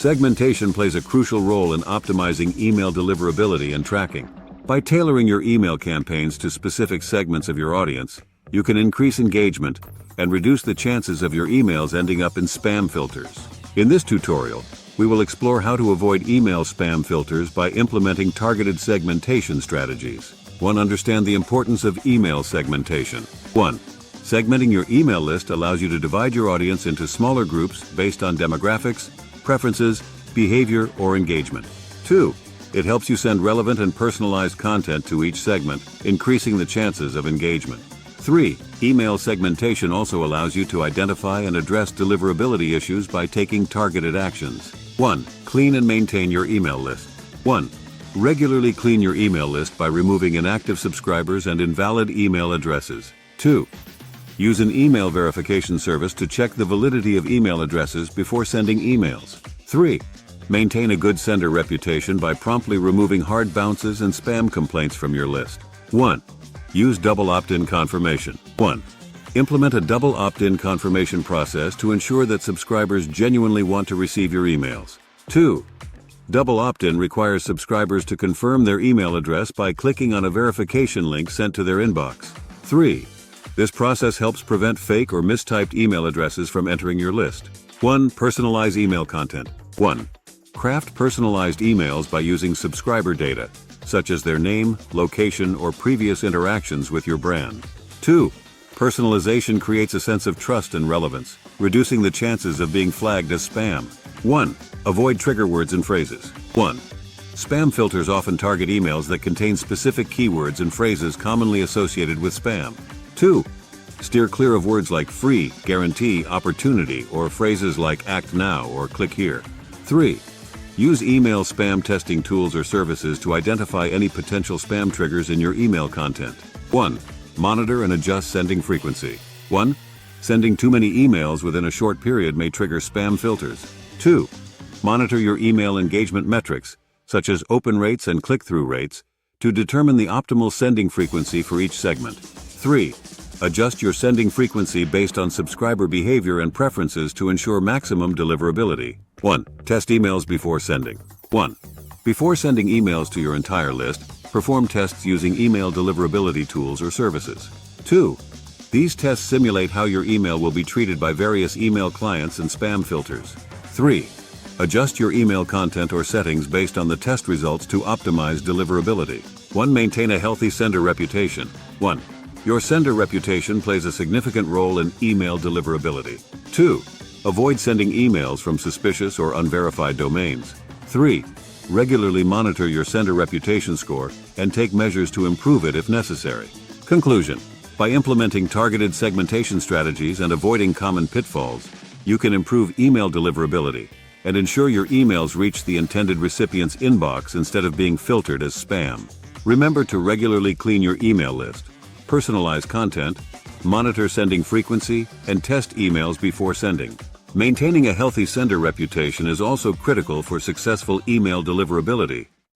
Segmentation plays a crucial role in optimizing email deliverability and tracking. By tailoring your email campaigns to specific segments of your audience, you can increase engagement and reduce the chances of your emails ending up in spam filters. In this tutorial, we will explore how to avoid email spam filters by implementing targeted segmentation strategies. 1. Understand the importance of email segmentation. 1. Segmenting your email list allows you to divide your audience into smaller groups based on demographics, preferences, behavior, or engagement. 2. It helps you send relevant and personalized content to each segment, increasing the chances of engagement. 3. Email segmentation also allows you to identify and address deliverability issues by taking targeted actions. 1. Clean and maintain your email list. 1. Regularly clean your email list by removing inactive subscribers and invalid email addresses. 2. Use an email verification service to check the validity of email addresses before sending emails. 3. Maintain a good sender reputation by promptly removing hard bounces and spam complaints from your list. 1. Use double opt-in confirmation. 1. Implement a double opt-in confirmation process to ensure that subscribers genuinely want to receive your emails. 2. Double opt-in requires subscribers to confirm their email address by clicking on a verification link sent to their inbox. 3. This process helps prevent fake or mistyped email addresses from entering your list. 1. Personalize email content. 1. Craft personalized emails by using subscriber data, such as their name, location, or previous interactions with your brand. 2. Personalization creates a sense of trust and relevance, reducing the chances of being flagged as spam. 1. Avoid trigger words and phrases. 1. Spam filters often target emails that contain specific keywords and phrases commonly associated with spam. 2. Steer clear of words like free, guarantee, opportunity, or phrases like act now or click here. 3. Use email spam testing tools or services to identify any potential spam triggers in your email content. 1. Monitor and adjust sending frequency. 1. Sending too many emails within a short period may trigger spam filters. 2. Monitor your email engagement metrics, such as open rates and click-through rates, to determine the optimal sending frequency for each segment. 3. Adjust your sending frequency based on subscriber behavior and preferences to ensure maximum deliverability. 1. Test emails before sending. 1. Before sending emails to your entire list, perform tests using email deliverability tools or services. 2. These tests simulate how your email will be treated by various email clients and spam filters. 3. Adjust your email content or settings based on the test results to optimize deliverability. 1. Maintain a healthy sender reputation. 1. Your sender reputation plays a significant role in email deliverability. 2. Avoid sending emails from suspicious or unverified domains. 3. Regularly monitor your sender reputation score and take measures to improve it if necessary. Conclusion: by implementing targeted segmentation strategies and avoiding common pitfalls, you can improve email deliverability and ensure your emails reach the intended recipient's inbox instead of being filtered as spam. Remember to regularly clean your email list, personalize content, monitor sending frequency, and test emails before sending. Maintaining a healthy sender reputation is also critical for successful email deliverability.